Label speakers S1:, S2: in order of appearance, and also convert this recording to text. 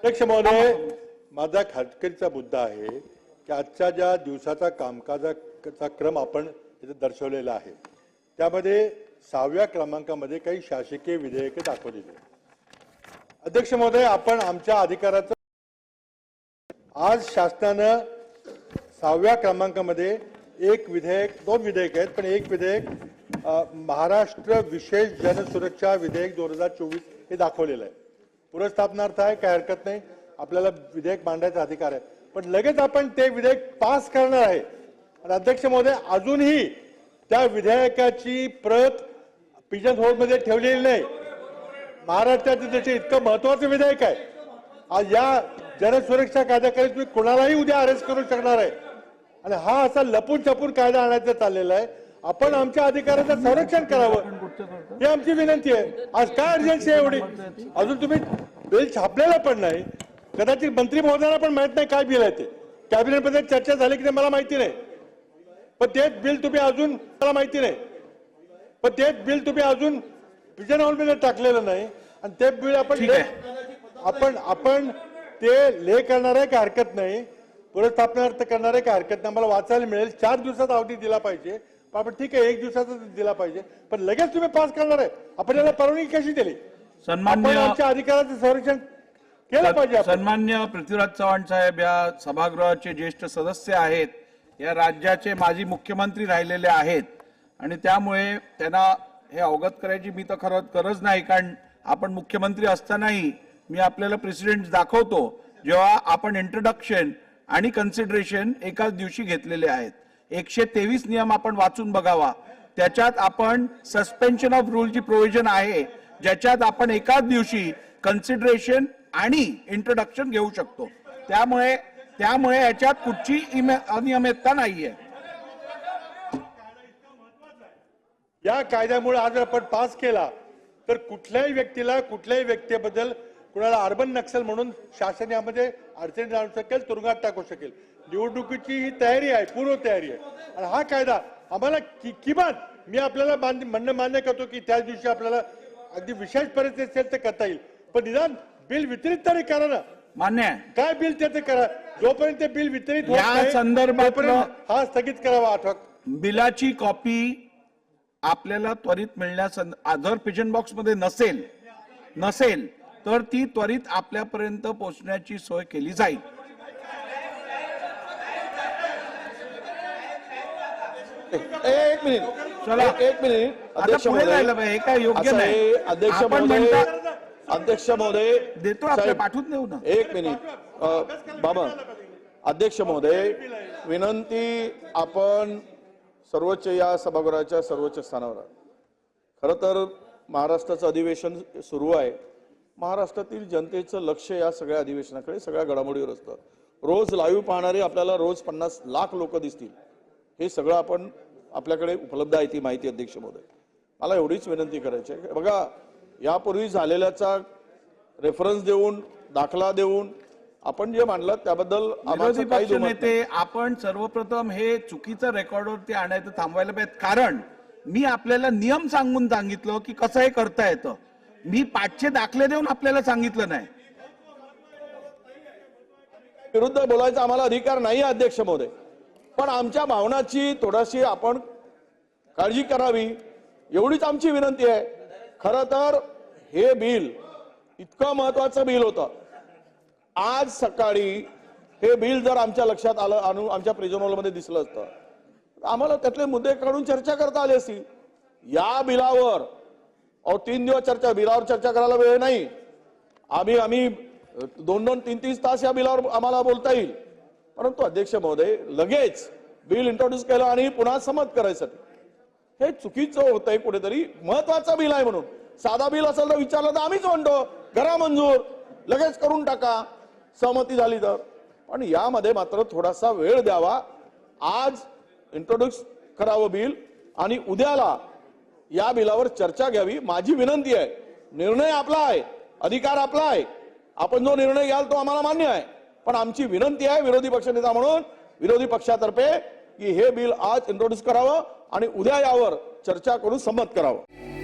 S1: अध्यक्ष महोदय, माझा खटकेचा मुद्दा आहे की आजच्या ज्या दिवसाचा कामकाजाचा क्रम आपण इथे दर्शवलेला आहे त्यामध्ये 6व्या क्रमांकामध्ये काही शासकीय विधेयके दाखवलेली आहेत। अध्यक्ष महोदय, आपण आमच्या अधिकाराचं आज शासनानं 6व्या क्रमांकामध्ये एक विधेयक, दोन विधेयक आहेत, पण एक विधेयक महाराष्ट्र विशेष जनसुरक्षा विधेयक 2024 हे दाखवलेलं आहे। पुनर्स्थापनार्थ आहे, काही हरकत नाही, आपल्याला विधेयक मांडायचा अधिकार आहे, पण लगेच आपण ते विधेयक पास करणार आहे। आणि अध्यक्ष महोदय, अजूनही त्या विधेयकाची प्रत पिजन होल्डमध्ये ठेवलेली नाही। महाराष्ट्राच्या दृष्टीने इतकं महत्वाचं विधेयक आहे। आज या जनसुरक्षा कायद्याखाली तुम्ही कोणालाही उद्या अरेस्ट करू शकणार आहे आणि हा असा लपून छपून कायदा आणायचा चाललेला आहे। आपण आमच्या अधिकाराचं संरक्षण करावं ही आमची विनंती आहे। आज काय अर्जन्सी आहे एवढी? अजून तुम्ही बिल छापलेलं पण नाही, कदाचित मंत्री महोदयांना पण माहित नाही काय बिल आहे ते, कॅबिनेटमध्ये चर्चा झाली की नाही मला माहिती नाही, पण तेच बिल तुम्ही अजून, मला माहिती नाही, पण तेच बिल तुम्ही अजून पिजन हॉलमध्ये टाकलेलं नाही आणि ते बिल आपण ते ले करणार आहे का हरकत नाही, पुनर्स्थापनार्थ करणार आहे का हरकत नाही, मला वाचायला मिळेल। 4 दिवसाचा अवधी दिला पाहिजे, पण आपण ठीक आहे 1 दिवसाचा दिला पाहिजे, पण लगेच तुम्ही पास करणार आहे, आपण याला परवानगी कशी दिली?
S2: सन्मान्य
S1: आमच्या अधिकाराचं संरक्षण केलं पाहिजे।
S2: सन्मान्य पृथ्वीराज चव्हाण साहेब या सभागृहाचे ज्येष्ठ सदस्य आहेत, या राज्याचे माजी मुख्यमंत्री राहिलेले आहेत आणि त्यामुळे त्यांना हे अवगत करायची मी तर खरं गरज नाही, कारण आपण मुख्यमंत्री असतानाही मी आपल्याला प्रेसिडेंट दाखवतो जेव्हा आपण इंट्रोडक्शन आणि कन्सिडरेशन एकाच दिवशी घेतलेले आहेत। 123 नियम आपण वाचून बघावा, त्याच्यात आपण सस्पेन्शन ऑफ रूलची प्रोव्हिजन आहे ज्याच्यात आपण एकाच दिवशी कन्सिडरेशन आणि इंट्रोडक्शन घेऊ शकतो। त्यामुळे याच्यात कुठची अनियमितता नाहीये।
S1: या कायद्यामुळे आज आपण पास केला तर कुठल्याही व्यक्तीला, कुठल्याही व्यक्तीबद्दल कुणाला अर्बन नक्सल म्हणून शासन यामध्ये अडचणी आणू शकेल, तुरुंगात टाकू शकेल। निवडणुकीची ही तयारी आहे, पूर्व तयारी आहे आणि हा कायदा आम्हाला किमान, मी आपल्याला म्हणणं मान्य करतो की त्याच दिवशी आपल्याला अगदी विशेष परिस्थिती असेल तर करता येईल, पण निदान बिल वितरित तरी करा ना।
S2: मान्य आहे,
S1: काय बिल त्याचं करा, जोपर्यंत ते बिल वितरित होत
S2: या
S1: नाही
S2: संदर्भात
S1: हा स्थगित करावा। आठवक
S2: बिलाची कॉपी आपल्याला त्वरित मिळण्यास, जर पिजन बॉक्स मध्ये नसेल तर ती त्वरित आपल्यापर्यंत पोहोचण्याची सोय केली जाईल।
S3: एक मिनिट,
S2: चला
S3: एक मिनिट
S2: अध्यक्ष महोदय, हे काय योग्य नाही।
S3: अध्यक्ष महोदय
S2: देतो, आपल्या पाठवून देऊ ना।
S3: एक मिनिट बाबा, अध्यक्ष महोदय, विनंती, आपण सर्वोच्च या सभागृहाच्या सर्वोच्च स्थानावर आहात। खरं तर महाराष्ट्राचं अधिवेशन सुरू आहे, महाराष्ट्रातील जनतेचं लक्ष या सगळ्या अधिवेशनाकडे, सगळ्या घडामोडीवर असतं। रोज लाईव्ह पाहणारे आपल्याला रोज 50 लाख लोक दिसतील, हे सगळं आपण आपल्याकडे उपलब्ध आहे ती माहिती। अध्यक्ष महोदय, मला एवढीच विनंती करायची आहे, बघा यापूर्वी झालेल्याचा रेफरन्स देऊन, दाखला देऊन आपण जे मांडलं त्याबद्दल
S2: विरोधी पक्ष नेते आपण सर्वप्रथम हे चुकीचं रेकॉर्डवरती आणायचं थांबवायला पाहिजे, कारण मी आपल्याला नियम सांगून सांगितलं की कसं हे करता येतं, मी 500 दाखले देऊन आपल्याला सांगितलं नाही।
S3: विरुद्ध बोलायचा आम्हाला अधिकार नाही अध्यक्ष महोदय, पण आमच्या भावनाची थोडीशी आपण काळजी करावी एवढीच आमची विनंती आहे। खरं तर हे बिल इतकं महत्वाचं बिल होतं, आज सकाळी हे बिल जर आमच्या लक्षात आलं आणि आमच्या प्रिजन हॉलमध्ये दिसलं असतं, आम्हाला त्यातले मुद्दे काढून चर्चा करता आली असती। या बिलावर 3 दिवस बिलावर चर्चा करायला वेळ नाही, आम्ही 2-2, 3-3 तास या बिलावर आम्हाला बोलता येईल, परंतु अध्यक्ष महोदय लगेच बिल इंट्रोड्यूस केलं आणि पुन्हा संमत करायसाठी, हे चुकीचं होतंय कुठेतरी। महत्वाचं बिल आहे म्हणून, साधा बिल असेल तर विचारलं तर आम्हीच म्हणतो करा मंजूर, लगेच करून टाका, सहमती झाली तर, पण यामध्ये मात्र थोडासा वेळ द्यावा। आज इंट्रोड्यूस करावं बिल आणि उद्याला या बिलावर चर्चा घ्यावी, माझी विनंती आहे। निर्णय आपला आहे, अधिकार आपला आहे, आपण जो निर्णय घ्याल तो आम्हाला मान्य आहे, पण आमची विनंती आहे विरोधी पक्षनेता म्हणून, विरोधी पक्षातर्फे, की हे बिल आज इंट्रोड्यूस करावं आणि उद्या यावर चर्चा करून संमत करावं।